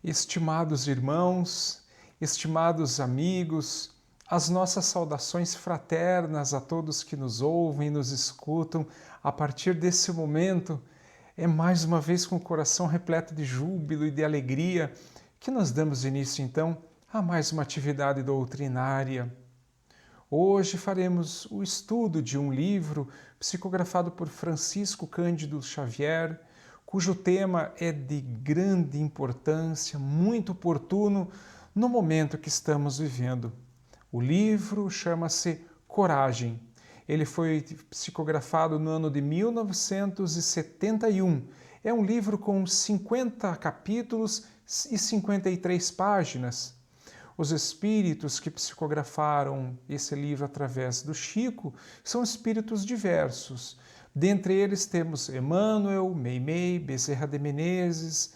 Estimados irmãos, estimados amigos, as nossas saudações fraternas a todos que nos ouvem e nos escutam. A partir desse momento, é mais uma vez com o coração repleto de júbilo e de alegria que nós damos início, então, a mais uma atividade doutrinária. Hoje faremos o estudo de um livro psicografado por Francisco Cândido Xavier, cujo tema é de grande importância, muito oportuno no momento que estamos vivendo. O livro chama-se Coragem. Ele foi psicografado no ano de 1971. É um livro com 50 capítulos e 53 páginas. Os espíritos que psicografaram esse livro através do Chico são espíritos diversos. Dentre eles temos Emmanuel, Meimei, Bezerra de Menezes,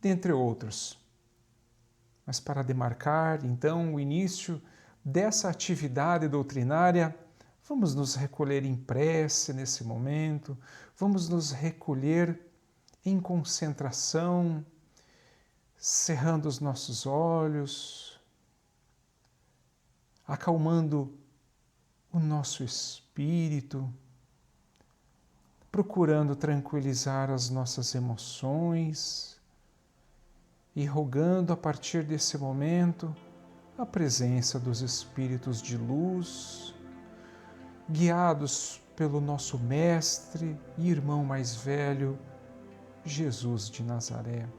dentre outros. Mas para demarcar, então, o início dessa atividade doutrinária, vamos nos recolher em prece nesse momento, vamos nos recolher em concentração, cerrando os nossos olhos, acalmando o nosso espírito, procurando tranquilizar as nossas emoções e rogando a partir desse momento a presença dos espíritos de luz, guiados pelo nosso mestre e irmão mais velho, Jesus de Nazaré.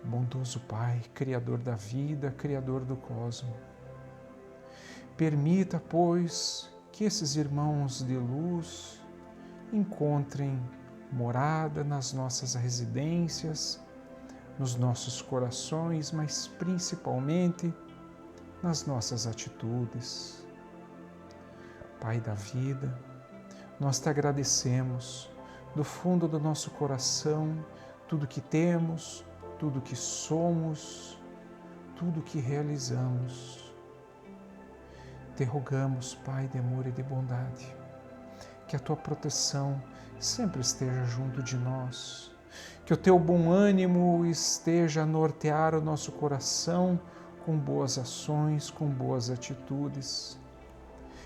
Bondoso Pai, Criador da vida, Criador do cosmo, permita, pois, que esses irmãos de luz encontrem morada nas nossas residências, nos nossos corações, mas principalmente nas nossas atitudes. Pai da vida, nós te agradecemos do fundo do nosso coração tudo que temos, tudo que somos, tudo que realizamos. Te rogamos, Pai de amor e de bondade, que a tua proteção sempre esteja junto de nós, que o teu bom ânimo esteja a nortear o nosso coração com boas ações, com boas atitudes,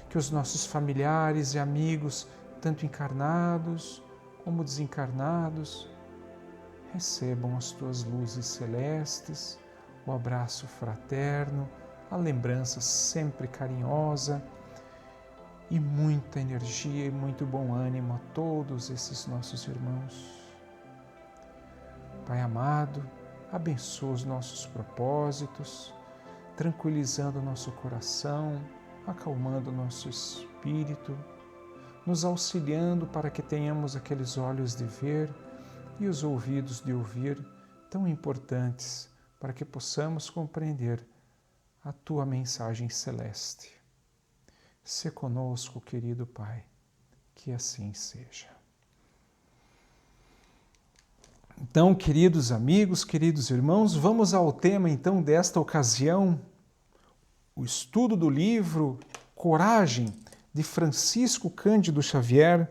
que os nossos familiares e amigos, tanto encarnados como desencarnados, recebam as tuas luzes celestes, o abraço fraterno, a lembrança sempre carinhosa e muita energia e muito bom ânimo a todos esses nossos irmãos. Pai amado, abençoa os nossos propósitos, tranquilizando o nosso coração, acalmando o nosso espírito, nos auxiliando para que tenhamos aqueles olhos de ver e os ouvidos de ouvir tão importantes para que possamos compreender a tua mensagem celeste. Se conosco, querido Pai, que assim seja. Então, queridos amigos, queridos irmãos, vamos ao tema então desta ocasião, o estudo do livro Coragem, de Francisco Cândido Xavier.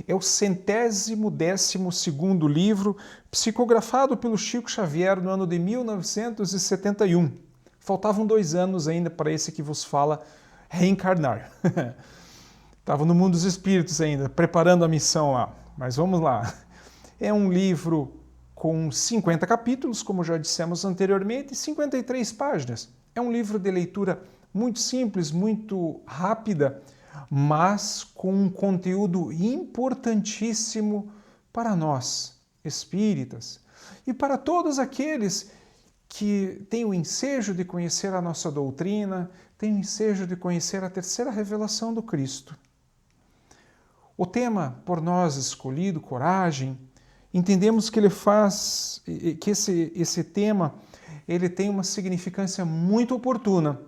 É o 112º livro psicografado pelo Chico Xavier no ano de 1971. Faltavam 2 anos ainda para esse que vos fala reencarnar. Estava no mundo dos espíritos ainda, preparando a missão lá. Mas vamos lá. É um livro com 50 capítulos, como já dissemos anteriormente, e 53 páginas. É um livro de leitura muito simples, muito rápida, mas com um conteúdo importantíssimo para nós, espíritas, e para todos aqueles que têm o ensejo de conhecer a nossa doutrina, têm o ensejo de conhecer a terceira revelação do Cristo. O tema por nós escolhido, coragem, entendemos que ele faz, que esse tema ele tem uma significância muito oportuna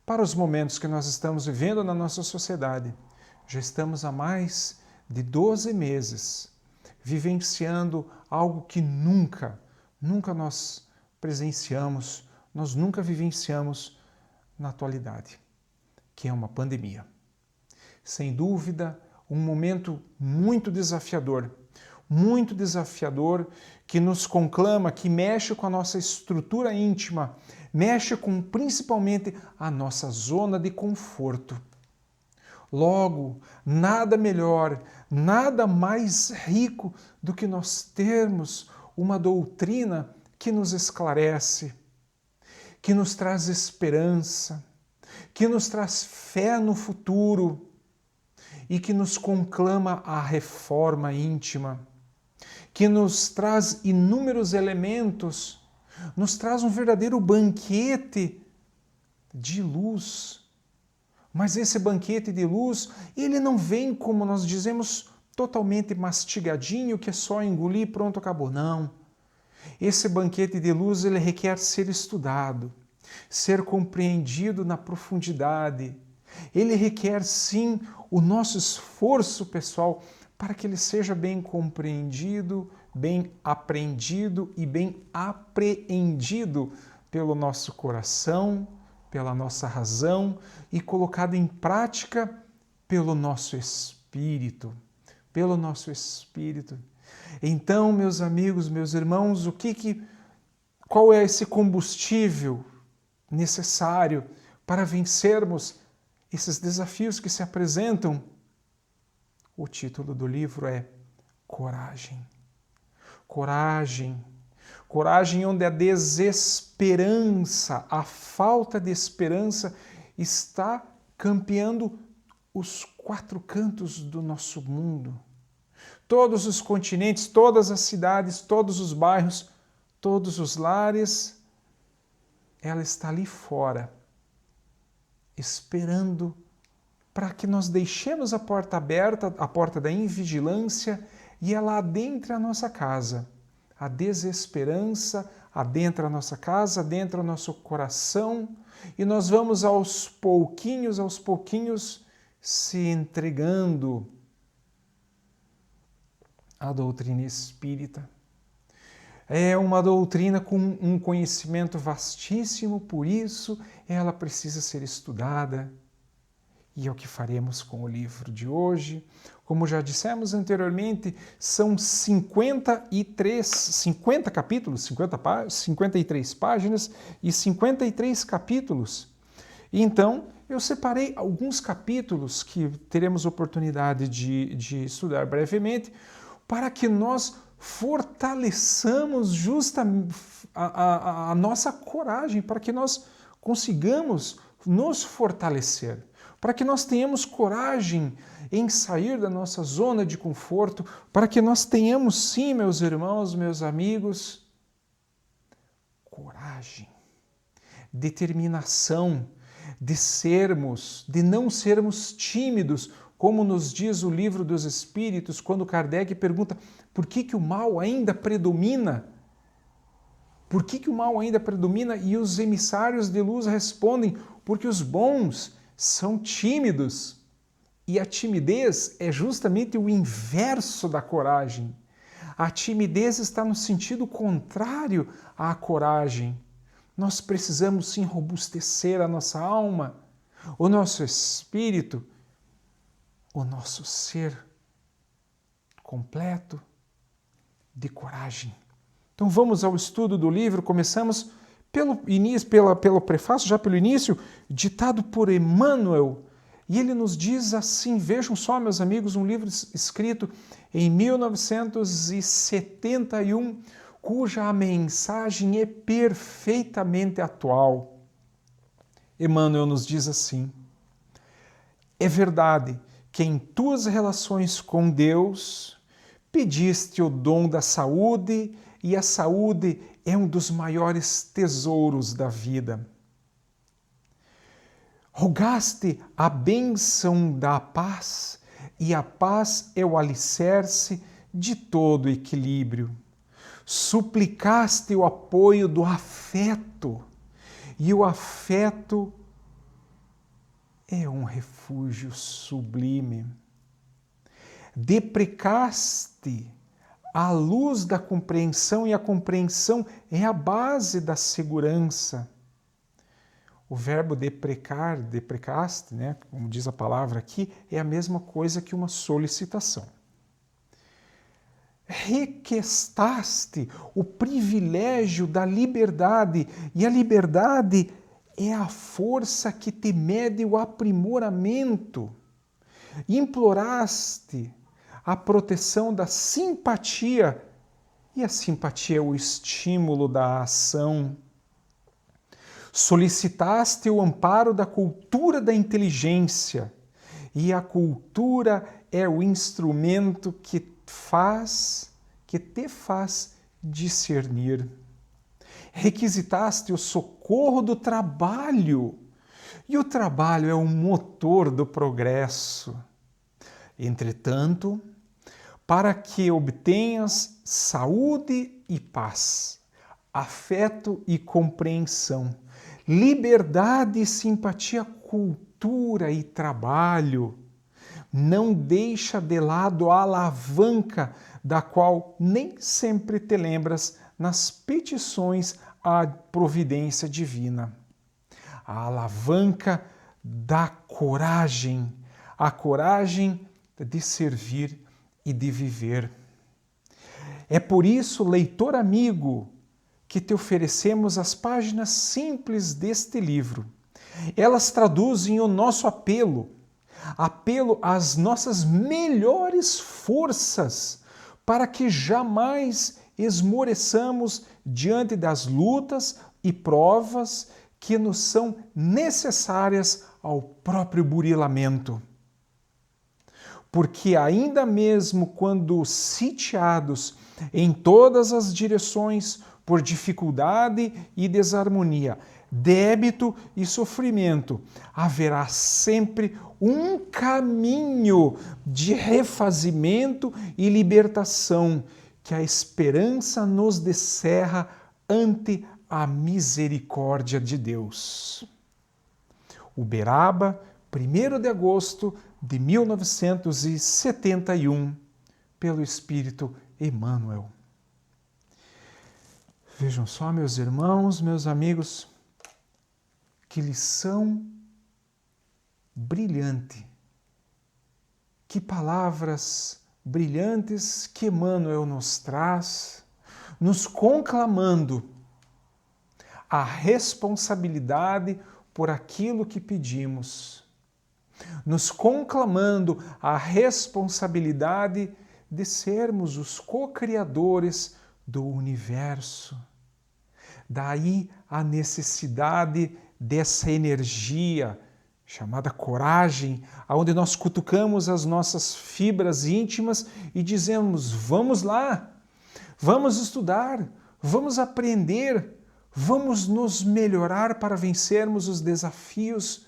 para os momentos que nós estamos vivendo na nossa sociedade. Já estamos há mais de 12 meses vivenciando algo que nunca nós presenciamos, nós nunca vivenciamos na atualidade, que é uma pandemia. Sem dúvida, um momento muito desafiador, muito desafiador, que nos conclama, que mexe com a nossa estrutura íntima, mexe com principalmente a nossa zona de conforto. Logo, nada melhor, nada mais rico do que nós termos uma doutrina que nos esclarece, que nos traz esperança, que nos traz fé no futuro e que nos conclama a reforma íntima, que nos traz inúmeros elementos, nos traz um verdadeiro banquete de luz. Mas esse banquete de luz, ele não vem, como nós dizemos, totalmente mastigadinho, que é só engolir e pronto, acabou. Não. Esse banquete de luz, ele requer ser estudado, ser compreendido na profundidade. Ele requer, sim, o nosso esforço, pessoal, para que ele seja bem compreendido, bem aprendido e bem apreendido pelo nosso coração, pela nossa razão e colocado em prática pelo nosso espírito, pelo nosso espírito. Então, meus amigos, meus irmãos, qual é esse combustível necessário para vencermos esses desafios que se apresentam? O título do livro é Coragem. Coragem. Coragem onde a desesperança, a falta de esperança está campeando os 4 cantos do nosso mundo. Todos os continentes, todas as cidades, todos os bairros, todos os lares, ela está ali fora, esperando para que nós deixemos a porta aberta, a porta da invigilância, e ela adentre a nossa casa. A desesperança adentra a nossa casa, adentra o nosso coração, e nós vamos aos pouquinhos, se entregando à doutrina espírita. É uma doutrina com um conhecimento vastíssimo, por isso ela precisa ser estudada. E é o que faremos com o livro de hoje. Como já dissemos anteriormente, são 50 capítulos, 53 páginas e 53 capítulos. Então, eu separei alguns capítulos que teremos oportunidade de estudar brevemente, para que nós fortaleçamos justamente a nossa coragem, para que nós consigamos nos fortalecer, para que nós tenhamos coragem em sair da nossa zona de conforto, para que nós tenhamos, sim, meus irmãos, meus amigos, coragem, determinação de não sermos tímidos, como nos diz o Livro dos Espíritos, quando Kardec pergunta por que o mal ainda predomina. Por que o mal ainda predomina? E os emissários de luz respondem, porque os bons são tímidos. E a timidez é justamente o inverso da coragem. A timidez está no sentido contrário à coragem. Nós precisamos sim robustecer a nossa alma, o nosso espírito, o nosso ser completo de coragem. Então vamos ao estudo do livro. Começamos pelo início, pelo prefácio, já pelo início, ditado por Emmanuel. E ele nos diz assim, vejam só, meus amigos, um livro escrito em 1971, cuja mensagem é perfeitamente atual. Emmanuel nos diz assim: é verdade que em tuas relações com Deus pediste o dom da saúde, e a saúde é um dos maiores tesouros da vida. Rogaste a bênção da paz, e a paz é o alicerce de todo equilíbrio. Suplicaste o apoio do afeto, e o afeto é um refúgio sublime. Deprecaste a luz da compreensão, e a compreensão é a base da segurança. O verbo deprecar, deprecaste, né, como diz a palavra aqui, é a mesma coisa que uma solicitação. requestaste o privilégio da liberdade, e a liberdade é a força que te mede o aprimoramento. Imploraste a proteção da simpatia, e a simpatia é o estímulo da ação. Solicitaste o amparo da cultura da inteligência, e a cultura é o instrumento que te faz discernir. Requisitaste o socorro do trabalho, e o trabalho é o motor do progresso. Entretanto, para que obtenhas saúde e paz, afeto e compreensão, liberdade e simpatia, cultura e trabalho, não deixa de lado a alavanca da qual nem sempre te lembras nas petições à providência divina. A alavanca da coragem, a coragem de servir e de viver. É por isso, leitor amigo, que te oferecemos as páginas simples deste livro. Elas traduzem o nosso apelo às nossas melhores forças, para que jamais esmoreçamos diante das lutas e provas que nos são necessárias ao próprio burilamento. Porque ainda mesmo quando sitiados em todas as direções por dificuldade e desarmonia, débito e sofrimento, haverá sempre um caminho de refazimento e libertação que a esperança nos descerra ante a misericórdia de Deus. Uberaba, 1º de agosto de 1971, pelo Espírito Emmanuel. Vejam só, meus irmãos, meus amigos, que lição brilhante, que palavras brilhantes que Emmanuel nos traz, nos conclamando a responsabilidade por aquilo que pedimos, nos conclamando a responsabilidade de sermos os co-criadores do universo. Daí a necessidade dessa energia chamada coragem, onde nós cutucamos as nossas fibras íntimas e dizemos: vamos lá, vamos estudar, vamos aprender, vamos nos melhorar para vencermos os desafios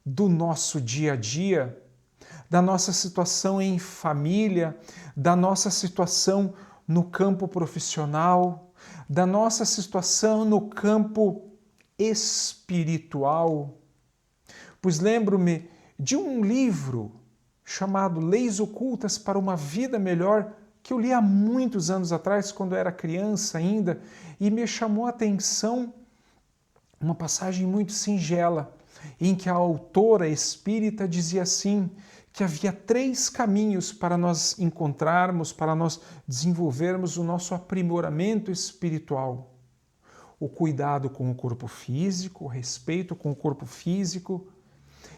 do nosso dia a dia, da nossa situação em família, da nossa situação no campo profissional, da nossa situação no campo espiritual. Pois lembro-me de um livro chamado Leis Ocultas para uma Vida Melhor, que eu li há muitos anos atrás, quando eu era criança ainda, e me chamou a atenção uma passagem muito singela, em que a autora espírita dizia assim, que havia 3 caminhos para nós encontrarmos, para nós desenvolvermos o nosso aprimoramento espiritual. O cuidado com o corpo físico, o respeito com o corpo físico,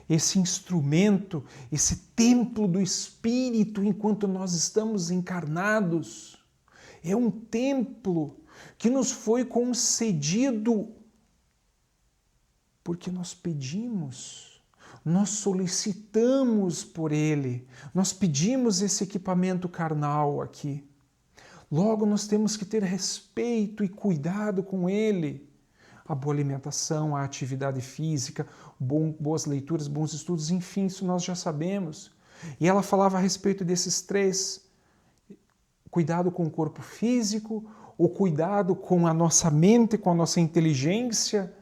esse instrumento, esse templo do Espírito enquanto nós estamos encarnados. É um templo que nos foi concedido porque nós pedimos. Nós solicitamos por ele, nós pedimos esse equipamento carnal aqui. Logo, nós temos que ter respeito e cuidado com ele. A boa alimentação, a atividade física, boas leituras, bons estudos, enfim, isso nós já sabemos. E ela falava a respeito desses 3. Cuidado com o corpo físico, o cuidado com a nossa mente, com a nossa inteligência,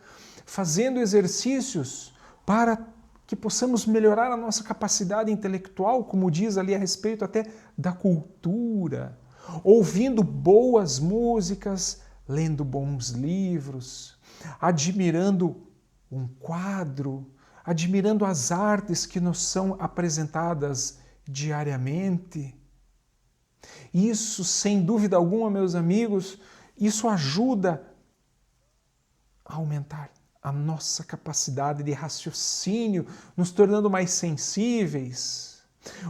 fazendo exercícios para que possamos melhorar a nossa capacidade intelectual, como diz ali a respeito até da cultura, ouvindo boas músicas, lendo bons livros, admirando um quadro, admirando as artes que nos são apresentadas diariamente. Isso, sem dúvida alguma, meus amigos, isso ajuda a aumentar a nossa capacidade de raciocínio, nos tornando mais sensíveis,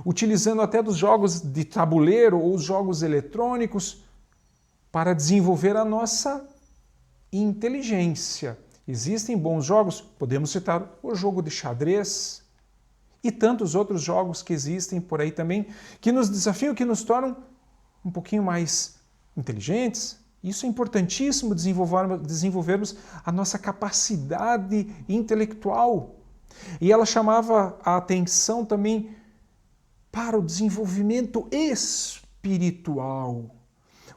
utilizando até dos jogos de tabuleiro ou os jogos eletrônicos para desenvolver a nossa inteligência. Existem bons jogos, podemos citar o jogo de xadrez e tantos outros jogos que existem por aí também, que nos desafiam, que nos tornam um pouquinho mais inteligentes. Isso é importantíssimo, desenvolvermos a nossa capacidade intelectual. E ela chamava a atenção também para o desenvolvimento espiritual.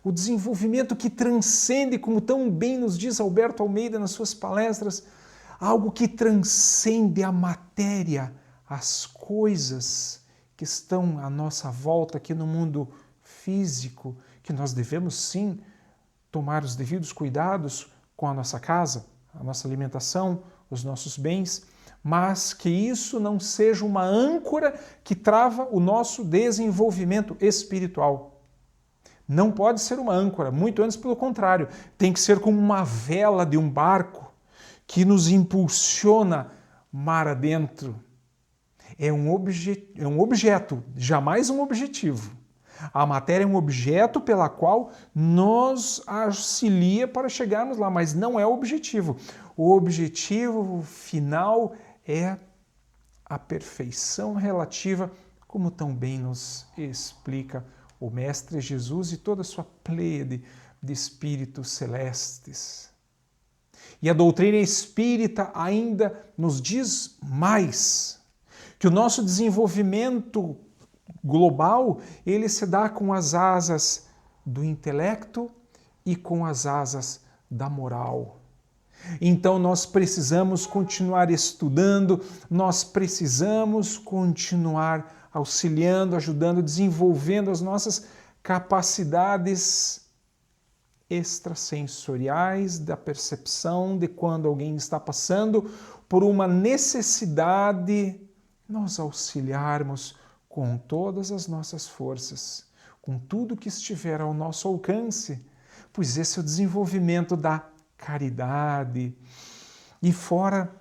O desenvolvimento que transcende, como tão bem nos diz Alberto Almeida nas suas palestras, algo que transcende a matéria, as coisas que estão à nossa volta aqui no mundo físico, que nós devemos sim tomar os devidos cuidados com a nossa casa, a nossa alimentação, os nossos bens, mas que isso não seja uma âncora que trava o nosso desenvolvimento espiritual. Não pode ser uma âncora, muito antes pelo contrário, tem que ser como uma vela de um barco que nos impulsiona mar adentro. É um objeto, jamais um objetivo. A matéria é um objeto pela qual nos auxilia para chegarmos lá, mas não é o objetivo. O objetivo final é a perfeição relativa, como tão bem nos explica o Mestre Jesus e toda a sua pleiade de espíritos celestes. E a doutrina espírita ainda nos diz mais, que o nosso desenvolvimento global, ele se dá com as asas do intelecto e com as asas da moral. Então nós precisamos continuar estudando, nós precisamos continuar auxiliando, ajudando, desenvolvendo as nossas capacidades extrasensoriais da percepção de quando alguém está passando por uma necessidade, nós auxiliarmos com todas as nossas forças, com tudo que estiver ao nosso alcance, pois esse é o desenvolvimento da caridade. E fora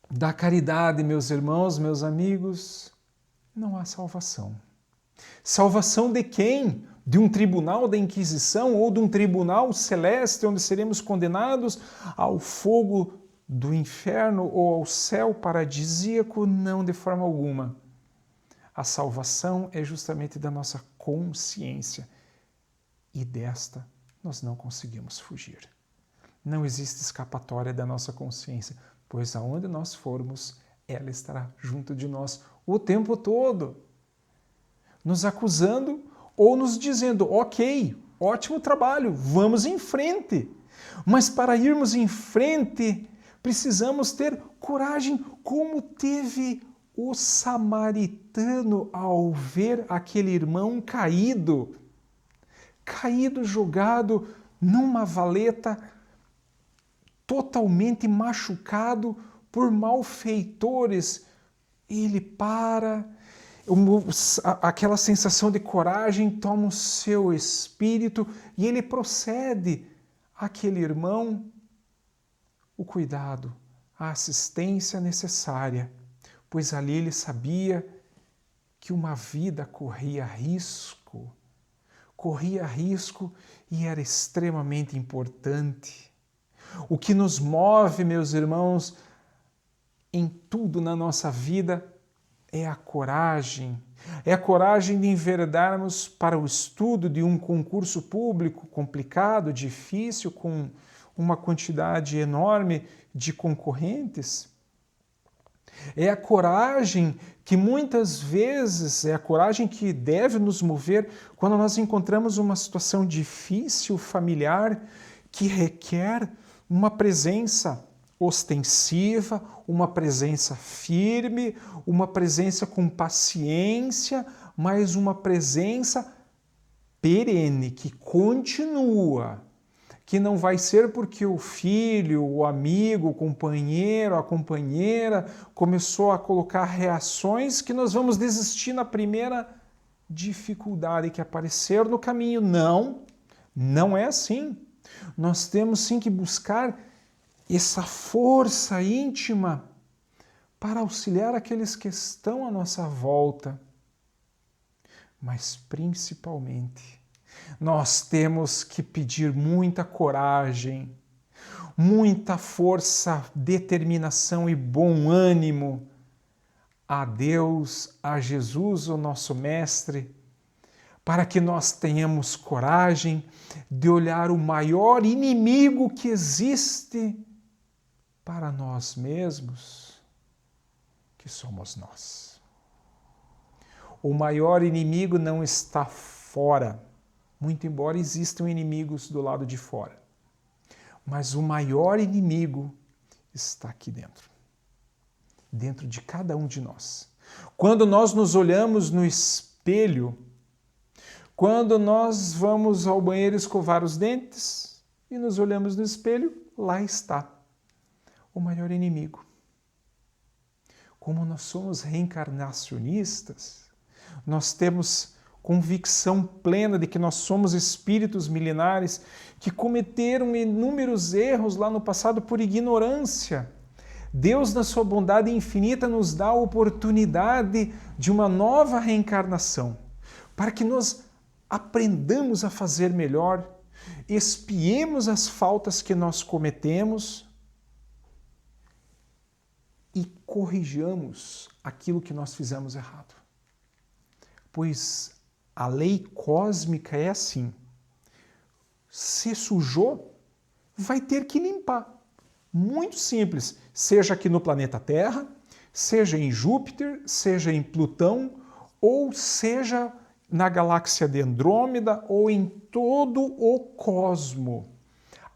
da caridade, meus irmãos, meus amigos, não há salvação. Salvação de quem? De um tribunal da Inquisição ou de um tribunal celeste onde seremos condenados ao fogo do inferno ou ao céu paradisíaco? Não, de forma alguma. A salvação é justamente da nossa consciência e desta nós não conseguimos fugir. Não existe escapatória da nossa consciência, pois aonde nós formos, ela estará junto de nós o tempo todo, nos acusando ou nos dizendo, ok, ótimo trabalho, vamos em frente. Mas para irmos em frente, precisamos ter coragem, como teve o samaritano ao ver aquele irmão caído, jogado numa valeta, totalmente machucado por malfeitores. Ele para, aquela sensação de coragem toma o seu espírito e ele procede àquele irmão o cuidado, a assistência necessária, pois ali ele sabia que uma vida corria risco e era extremamente importante. O que nos move, meus irmãos, em tudo na nossa vida é a coragem de enveredarmos para o estudo de um concurso público complicado, difícil, com uma quantidade enorme de concorrentes. É a coragem que muitas vezes é a coragem que deve nos mover quando nós encontramos uma situação difícil, familiar, que requer uma presença ostensiva, uma presença firme, uma presença com paciência, mas uma presença perene, que continua, que não vai ser porque o filho, o amigo, o companheiro, a companheira começou a colocar reações que nós vamos desistir na primeira dificuldade que aparecer no caminho. Não, não é assim. Nós temos sim que buscar essa força íntima para auxiliar aqueles que estão à nossa volta. Mas principalmente, nós temos que pedir muita coragem, muita força, determinação e bom ânimo a Deus, a Jesus, o nosso Mestre, para que nós tenhamos coragem de olhar o maior inimigo que existe para nós mesmos, que somos nós. O maior inimigo não está fora, muito embora existam inimigos do lado de fora. Mas o maior inimigo está aqui dentro de cada um de nós. Quando nós nos olhamos no espelho, quando nós vamos ao banheiro escovar os dentes e nos olhamos no espelho, lá está o maior inimigo. Como nós somos reencarnacionistas, nós temos convicção plena de que nós somos espíritos milenares que cometeram inúmeros erros lá no passado por ignorância. Deus, na sua bondade infinita, nos dá a oportunidade de uma nova reencarnação, para que nós aprendamos a fazer melhor, expiemos as faltas que nós cometemos e corrijamos aquilo que nós fizemos errado. Pois a lei cósmica é assim: se sujou, vai ter que limpar. Muito simples, seja aqui no planeta Terra, seja em Júpiter, seja em Plutão, ou seja na galáxia de Andrômeda, ou em todo o cosmo.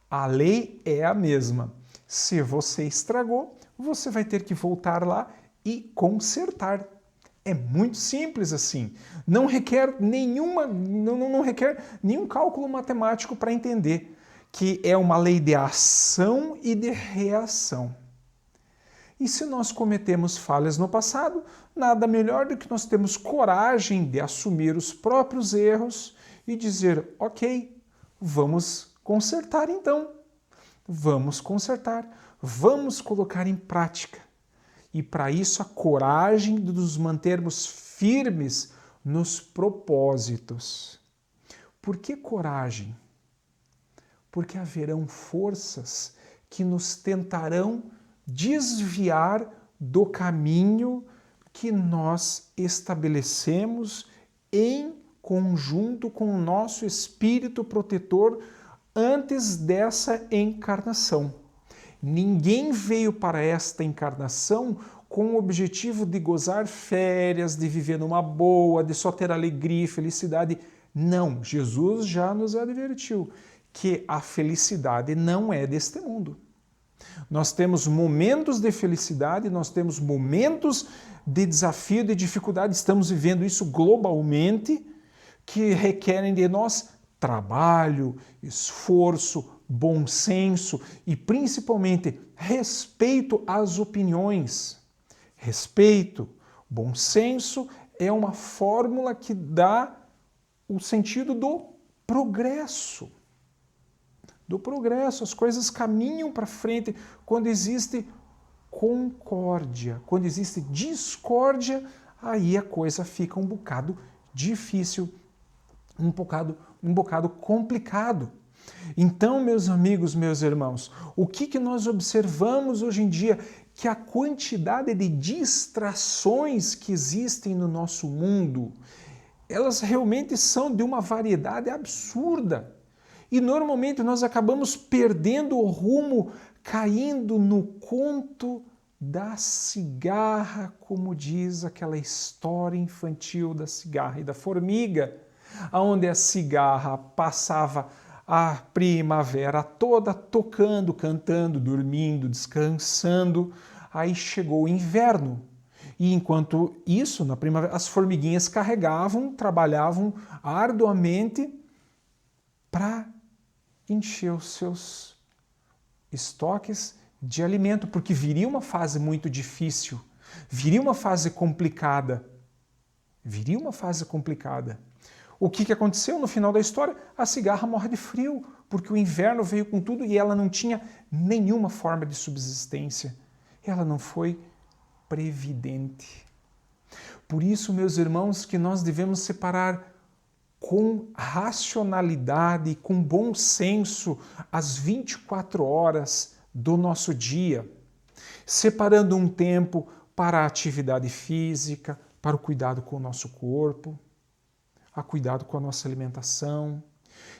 A lei é a mesma. Se você estragou, você vai ter que voltar lá e consertar. É muito simples assim. Não requer não requer nenhum cálculo matemático para entender que é uma lei de ação e de reação. E se nós cometemos falhas no passado, nada melhor do que nós termos coragem de assumir os próprios erros e dizer: ok, vamos consertar então. Vamos consertar, vamos colocar em prática. E para isso a coragem de nos mantermos firmes nos propósitos. Por que coragem? Porque haverão forças que nos tentarão desviar do caminho que nós estabelecemos em conjunto com o nosso espírito protetor antes dessa encarnação. Ninguém veio para esta encarnação com o objetivo de gozar férias, de viver numa boa, de só ter alegria e felicidade. Não, Jesus já nos advertiu que a felicidade não é deste mundo. Nós temos momentos de felicidade, nós temos momentos de desafio, de dificuldade, estamos vivendo isso globalmente, que requerem de nós trabalho, esforço, bom senso e principalmente respeito às opiniões. Respeito, bom senso é uma fórmula que dá o sentido do progresso. Do progresso, as coisas caminham para frente quando existe concórdia, quando existe discórdia, aí a coisa fica um bocado difícil, um bocado complicado. Então, meus amigos, meus irmãos, o que nós observamos hoje em dia? Que a quantidade de distrações que existem no nosso mundo, elas realmente são de uma variedade absurda. E normalmente nós acabamos perdendo o rumo, caindo no conto da cigarra, como diz aquela história infantil da cigarra e da formiga, onde a cigarra passava a primavera toda tocando, cantando, dormindo, descansando. Aí chegou o inverno. E enquanto isso, na primavera, as formiguinhas carregavam, trabalhavam arduamente para encher os seus estoques de alimento, porque viria uma fase muito difícil, viria uma fase complicada. Viria uma fase complicada. O que aconteceu no final da história? A cigarra morre de frio, porque o inverno veio com tudo e ela não tinha nenhuma forma de subsistência. Ela não foi previdente. Por isso, meus irmãos, que nós devemos separar com racionalidade e com bom senso as 24 horas do nosso dia, separando um tempo para a atividade física, para o cuidado com o nosso corpo, a cuidado com a nossa alimentação,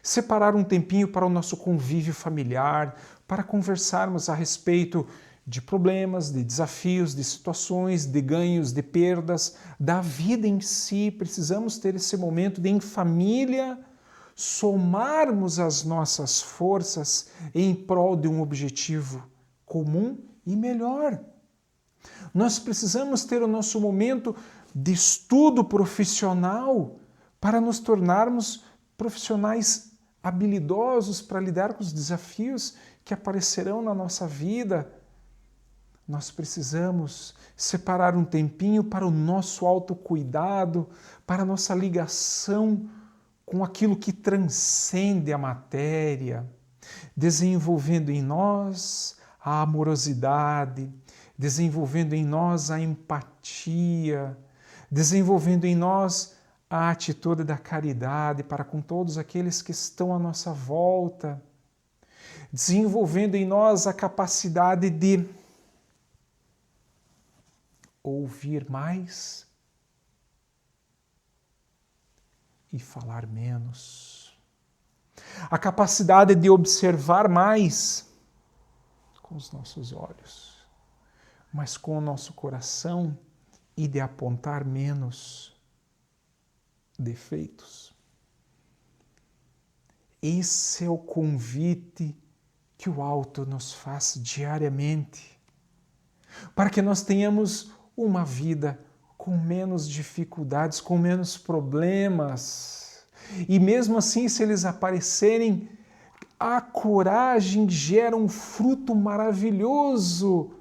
separar um tempinho para o nosso convívio familiar, para conversarmos a respeito de problemas, de desafios, de situações, de ganhos, de perdas, da vida em si. Precisamos ter esse momento de, em família, somarmos as nossas forças em prol de um objetivo comum e melhor. Nós precisamos ter o nosso momento de estudo profissional para nos tornarmos profissionais habilidosos para lidar com os desafios que aparecerão na nossa vida. Nós precisamos separar um tempinho para o nosso autocuidado, para a nossa ligação com aquilo que transcende a matéria, desenvolvendo em nós a amorosidade, desenvolvendo em nós a empatia, desenvolvendo em nós a atitude da caridade para com todos aqueles que estão à nossa volta, desenvolvendo em nós a capacidade de ouvir mais e falar menos, a capacidade de observar mais com os nossos olhos, mas com o nosso coração, e de apontar menos defeitos. Esse é o convite que o alto nos faz diariamente, para que nós tenhamos uma vida com menos dificuldades, com menos problemas. E mesmo assim, se eles aparecerem, a coragem gera um fruto maravilhoso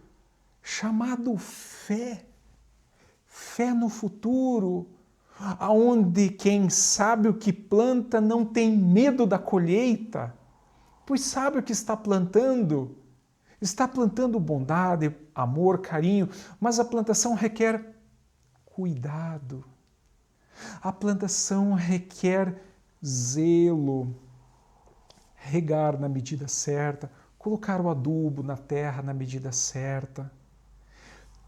chamado fé. Fé no futuro, aonde quem sabe o que planta não tem medo da colheita, pois sabe o que está plantando. Está plantando bondade, amor, carinho, mas a plantação requer cuidado. A plantação requer zelo, regar na medida certa, colocar o adubo na terra na medida certa.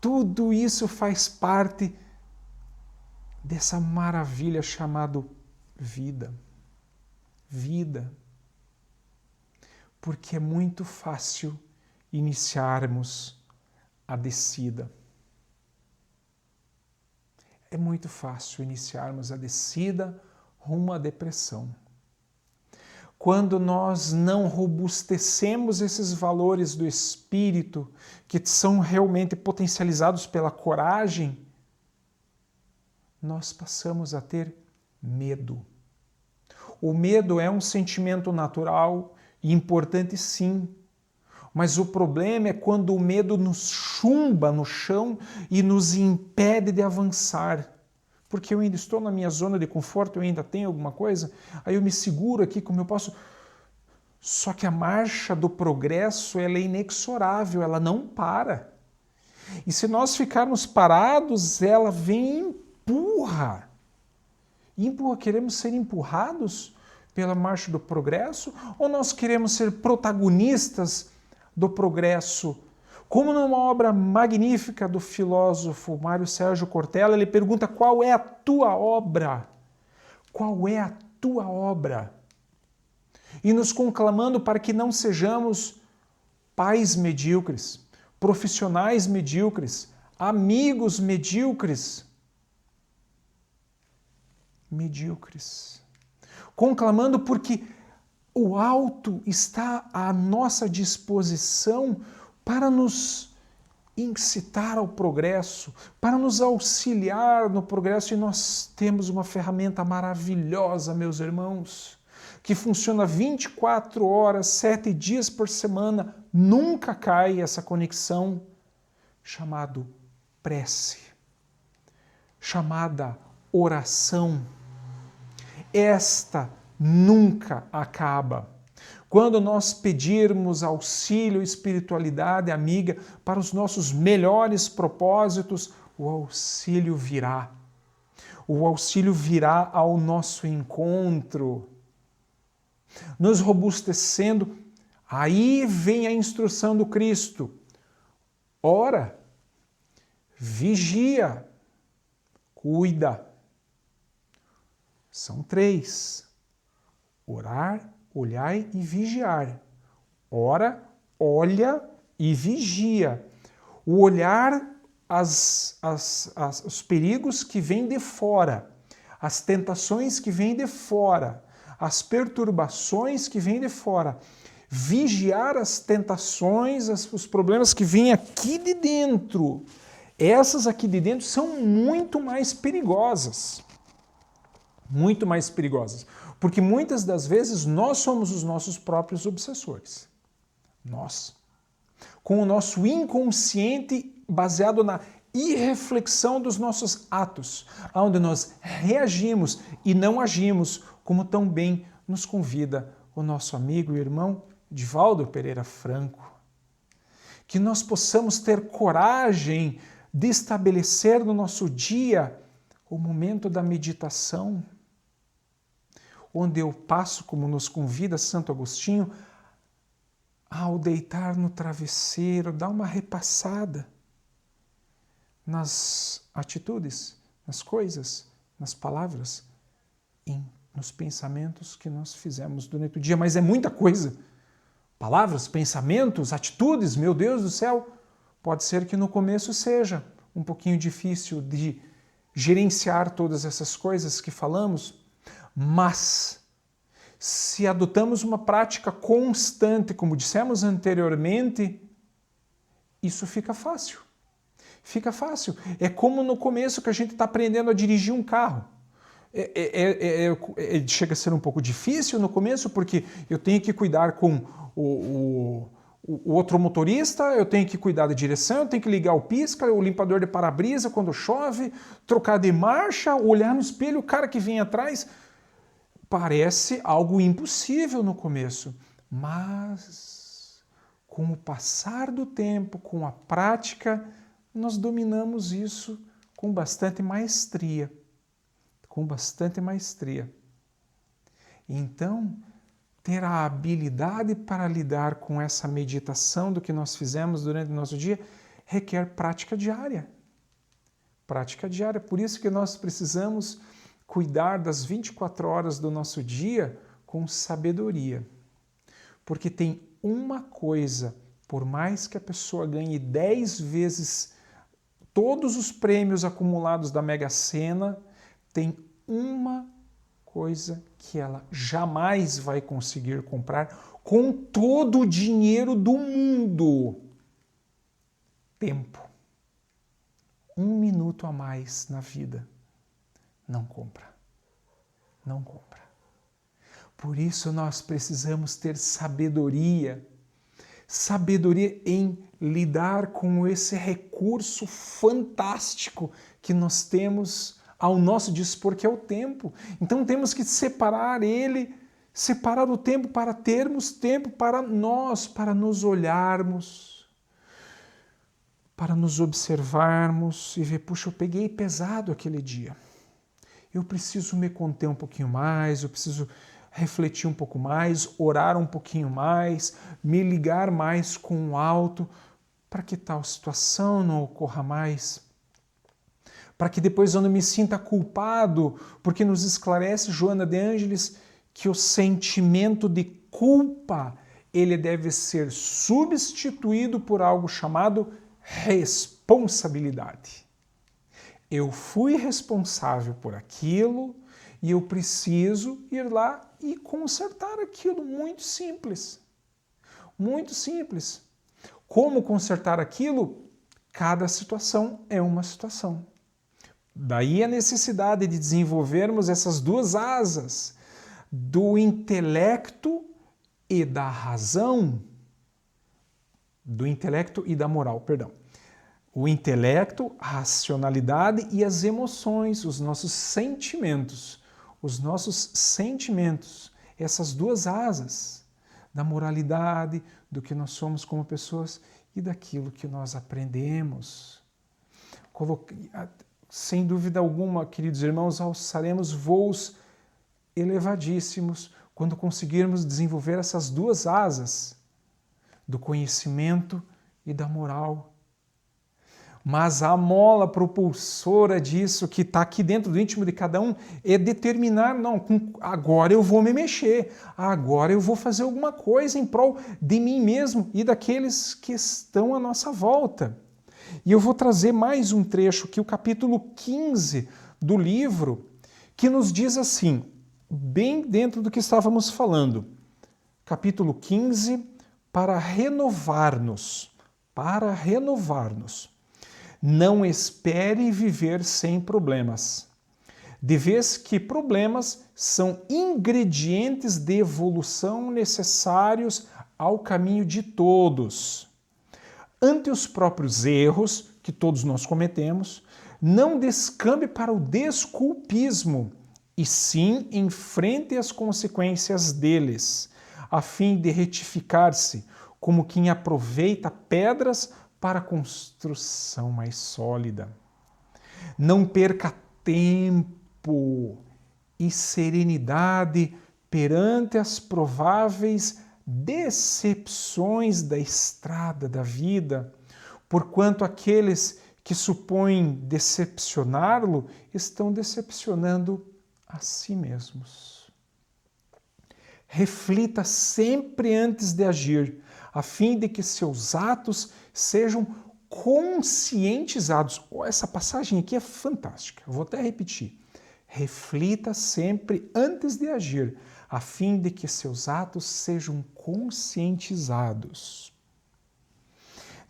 Tudo isso faz parte dessa maravilha chamada vida. Vida. Porque é muito fácil iniciarmos a descida. É muito fácil iniciarmos a descida rumo à depressão. Quando nós não robustecemos esses valores do espírito, que são realmente potencializados pela coragem, nós passamos a ter medo. O medo é um sentimento natural e importante, sim, mas o problema é quando o medo nos chumba no chão e nos impede de avançar. Porque eu ainda estou na minha zona de conforto, eu ainda tenho alguma coisa, aí eu me seguro aqui como eu posso. Só que a marcha do progresso ela é inexorável, ela não para. E se nós ficarmos parados, ela vem e empurra. Empurra, queremos ser empurrados pela marcha do progresso ou nós queremos ser protagonistas do progresso? Como numa obra magnífica do filósofo Mário Sérgio Cortella, ele pergunta: qual é a tua obra? Qual é a tua obra? E nos conclamando para que não sejamos pais medíocres, profissionais medíocres, amigos medíocres. Medíocres. Conclamando porque o alto está à nossa disposição para nos incitar ao progresso, para nos auxiliar no progresso, e nós temos uma ferramenta maravilhosa, meus irmãos, que funciona 24 horas, 7 dias por semana, nunca cai essa conexão, chamado prece, chamada oração. Esta nunca acaba. Quando nós pedirmos auxílio, espiritualidade amiga para os nossos melhores propósitos, o auxílio virá. O auxílio virá ao nosso encontro, nos robustecendo. Aí vem a instrução do Cristo. Ora, vigia, cuida. São 3. Orar, olhai e vigiar. Ora, olha e vigia. O olhar, os perigos que vêm de fora, as tentações que vêm de fora, as perturbações que vêm de fora. Vigiar as tentações, os problemas que vêm aqui de dentro. Essas aqui de dentro são muito mais perigosas. Muito mais perigosas. Porque muitas das vezes nós somos os nossos próprios obsessores. Nós. Com o nosso inconsciente baseado na irreflexão dos nossos atos, onde nós reagimos e não agimos, como tão bem nos convida o nosso amigo e irmão Divaldo Pereira Franco. Que nós possamos ter coragem de estabelecer no nosso dia o momento da meditação, onde eu passo, como nos convida Santo Agostinho, ao deitar no travesseiro, dar uma repassada nas atitudes, nas coisas, nas palavras, nos pensamentos que nós fizemos durante o dia. Mas é muita coisa. Palavras, pensamentos, atitudes, meu Deus do céu. Pode ser que no começo seja um pouquinho difícil de gerenciar todas essas coisas que falamos, mas se adotamos uma prática constante, como dissemos anteriormente, isso fica fácil. Fica fácil. É como no começo que a gente está aprendendo a dirigir um carro. Chega a ser um pouco difícil no começo, porque eu tenho que cuidar com o outro motorista, eu tenho que cuidar da direção, eu tenho que ligar o pisca, o limpador de para-brisa quando chove, trocar de marcha, olhar no espelho, o cara que vem atrás. Parece algo impossível no começo, mas com o passar do tempo, com a prática, nós dominamos isso com bastante maestria. Com bastante maestria. Então, ter a habilidade para lidar com essa meditação do que nós fizemos durante o nosso dia requer prática diária. Prática diária. Por isso que nós precisamos cuidar das 24 horas do nosso dia com sabedoria. Porque tem uma coisa, por mais que a pessoa ganhe 10 vezes todos os prêmios acumulados da Mega Sena, tem uma coisa que ela jamais vai conseguir comprar com todo o dinheiro do mundo. Tempo. 1 minuto a mais na vida. Não compra. Não compra. Por isso nós precisamos ter sabedoria. Sabedoria em lidar com esse recurso fantástico que nós temos ao nosso dispor, que é o tempo. Então temos que separar o tempo para termos tempo para nós, para nos olharmos, para nos observarmos e ver, puxa, eu peguei pesado aquele dia. Eu preciso me conter um pouquinho mais, eu preciso refletir um pouco mais, orar um pouquinho mais, me ligar mais com o alto, para que tal situação não ocorra mais. Para que depois eu não me sinta culpado, porque nos esclarece Joana de Ângeles que o sentimento de culpa, ele deve ser substituído por algo chamado responsabilidade. Eu fui responsável por aquilo e eu preciso ir lá e consertar aquilo. Muito simples. Muito simples. Como consertar aquilo? Cada situação é uma situação. Daí a necessidade de desenvolvermos essas 2 asas do intelecto e da razão, do intelecto e da moral, perdão. o intelecto, a racionalidade e as emoções, os nossos sentimentos. Os nossos sentimentos, essas duas asas da moralidade, do que nós somos como pessoas e daquilo que nós aprendemos. Sem dúvida alguma, queridos irmãos, alçaremos voos elevadíssimos quando conseguirmos desenvolver essas duas asas do conhecimento e da moral. Mas a mola propulsora disso, que está aqui dentro do íntimo de cada um, é determinar, não, agora eu vou me mexer, agora eu vou fazer alguma coisa em prol de mim mesmo e daqueles que estão à nossa volta. E eu vou trazer mais um trecho aqui, o capítulo 15 do livro, que nos diz assim, bem dentro do que estávamos falando. Capítulo 15, para renovar-nos. Não espere viver sem problemas, de vez que problemas são ingredientes de evolução necessários ao caminho de todos. Ante os próprios erros que todos nós cometemos, não descambe para o desculpismo, e sim enfrente as consequências deles, a fim de retificar-se, como quem aproveita pedras para a construção mais sólida. Não perca tempo e serenidade perante as prováveis decepções da estrada da vida, porquanto aqueles que supõem decepcioná-lo estão decepcionando a si mesmos. Reflita sempre antes de agir, a fim de que seus atos sejam conscientizados. Essa passagem aqui é fantástica, eu vou até repetir. Reflita sempre antes de agir, a fim de que seus atos sejam conscientizados.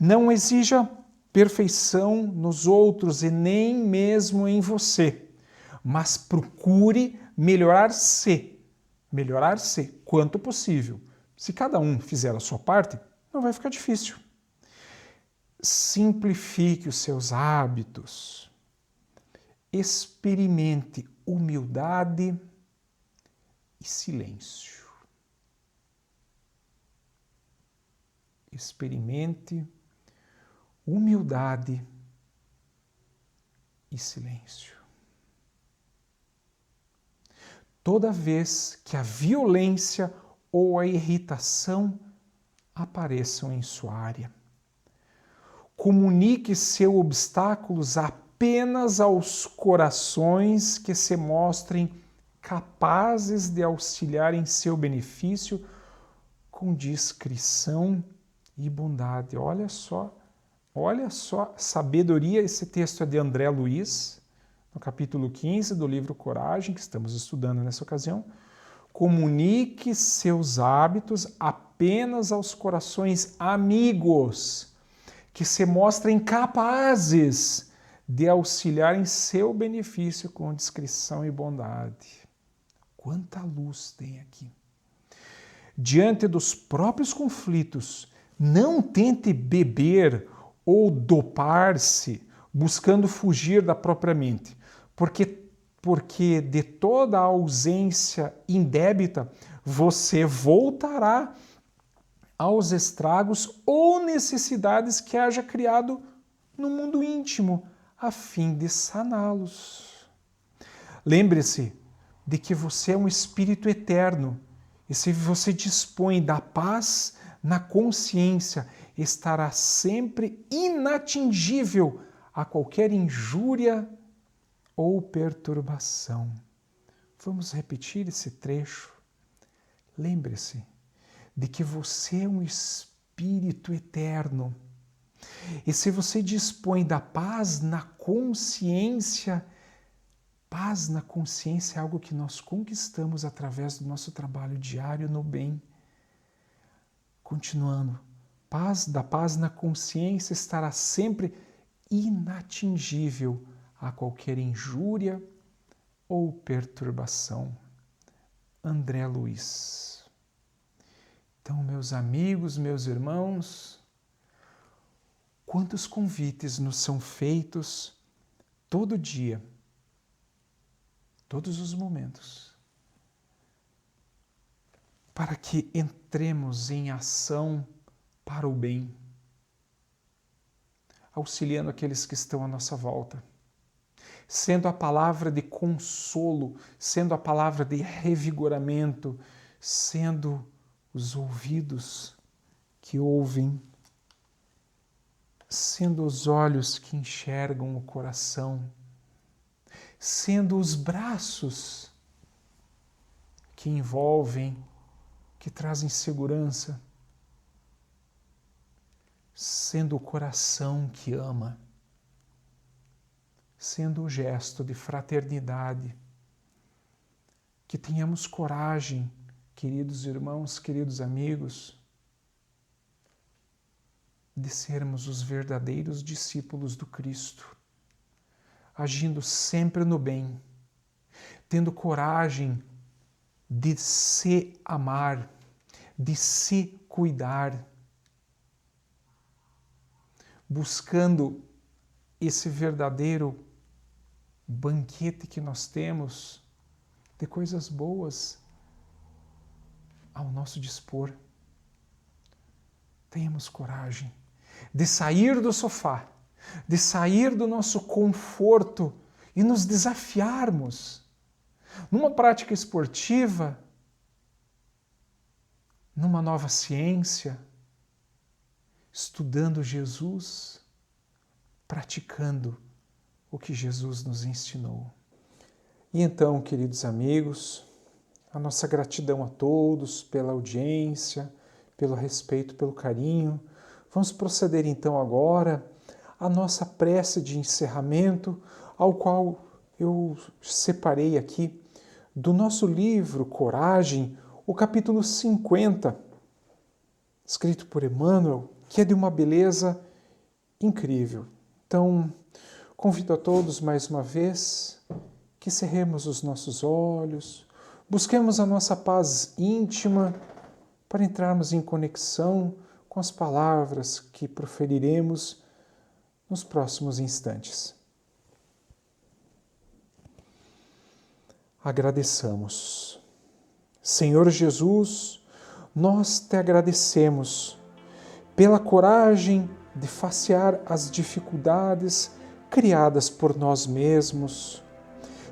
Não exija perfeição nos outros e nem mesmo em você, mas procure melhorar-se quanto possível. Se cada um fizer a sua parte, não vai ficar difícil. Simplifique os seus hábitos. Experimente humildade e silêncio. Experimente humildade e silêncio. Toda vez que a violência ou a irritação apareçam em sua área, comunique seus obstáculos apenas aos corações que se mostrem capazes de auxiliar em seu benefício com discrição e bondade. Olha só, sabedoria. Esse texto é de André Luiz, no capítulo 15 do livro Coragem, que estamos estudando nessa ocasião. Comunique seus hábitos apenas aos corações amigos, que se mostrem capazes de auxiliar em seu benefício com discrição e bondade. Quanta luz tem aqui! Diante dos próprios conflitos, não tente beber ou dopar-se buscando fugir da própria mente, porque de toda a ausência indébita você voltará aos estragos ou necessidades que haja criado no mundo íntimo, a fim de saná-los. Lembre-se de que você é um espírito eterno, e se você dispõe da paz na consciência, estará sempre inatingível a qualquer injúria ou perturbação. Vamos repetir esse trecho. Lembre-se de que você é um espírito eterno. E se você dispõe da paz na consciência é algo que nós conquistamos através do nosso trabalho diário no bem. Continuando, da paz na consciência estará sempre inatingível a qualquer injúria ou perturbação. André Luiz. Então, meus amigos, meus irmãos, Quantos convites nos são feitos todo dia, todos os momentos, para que entremos em ação para o bem, auxiliando aqueles que estão à nossa volta, sendo a palavra de consolo, sendo a palavra de revigoramento, sendo os ouvidos que ouvem, sendo os olhos que enxergam o coração, sendo os braços que envolvem, que trazem segurança, sendo o coração que ama, sendo o gesto de fraternidade. Que tenhamos coragem, queridos irmãos, queridos amigos, de sermos os verdadeiros discípulos do Cristo, agindo sempre no bem, tendo coragem de se amar, de se cuidar, buscando esse verdadeiro banquete que nós temos de coisas boas ao nosso dispor. Tenhamos coragem de sair do sofá, de sair do nosso conforto e nos desafiarmos numa prática esportiva, numa nova ciência, estudando Jesus, praticando o que Jesus nos ensinou. E então, queridos amigos, a nossa gratidão a todos pela audiência, pelo respeito, pelo carinho. Vamos proceder então agora à nossa prece de encerramento, ao qual eu separei aqui do nosso livro Coragem, o capítulo 50, escrito por Emmanuel, que é de uma beleza incrível. Então, convido a todos mais uma vez que cerremos os nossos olhos, busquemos a nossa paz íntima para entrarmos em conexão com as palavras que proferiremos nos próximos instantes. Agradeçamos. Senhor Jesus, nós te agradecemos pela coragem de facear as dificuldades criadas por nós mesmos,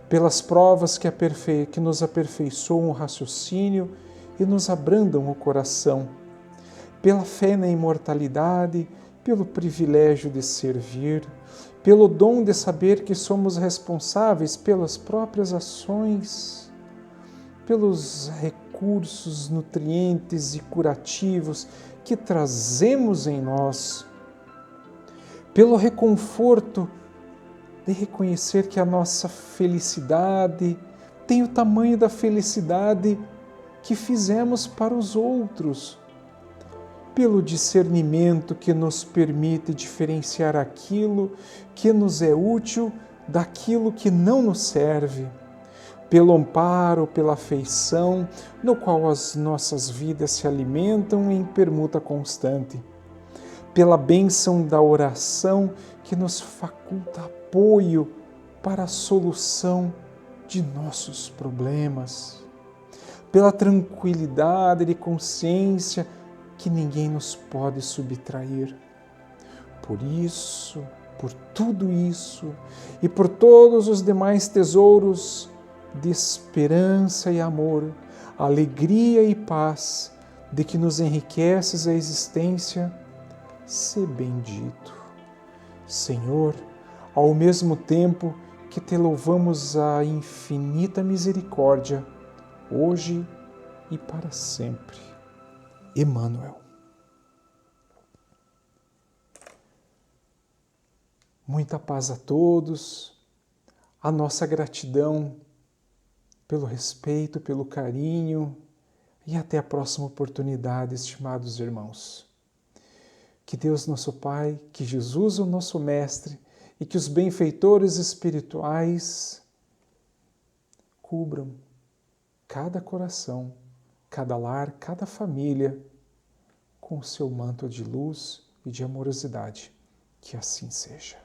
pelas provas que nos aperfeiçoam o raciocínio e nos abrandam o coração, pela fé na imortalidade, pelo privilégio de servir, pelo dom de saber que somos responsáveis pelas próprias ações, pelos recursos nutrientes e curativos que trazemos em nós, pelo reconforto de reconhecer que a nossa felicidade tem o tamanho da felicidade que fizemos para os outros, pelo discernimento que nos permite diferenciar aquilo que nos é útil daquilo que não nos serve, pelo amparo, pela afeição, no qual as nossas vidas se alimentam em permuta constante, pela bênção da oração que nos faculta apoio para a solução de nossos problemas, pela tranquilidade de consciência que ninguém nos pode subtrair. Por isso, por tudo isso e por todos os demais tesouros de esperança e amor, alegria e paz de que nos enriqueces a existência, sê bendito. Senhor, ao mesmo tempo que te louvamos a infinita misericórdia, hoje e para sempre. Emmanuel. Muita paz a todos, a nossa gratidão pelo respeito, pelo carinho e até a próxima oportunidade, estimados irmãos. Que Deus, nosso Pai, que Jesus, o nosso Mestre, e que os benfeitores espirituais cubram cada coração, cada lar, cada família com o seu manto de luz e de amorosidade. Que assim seja.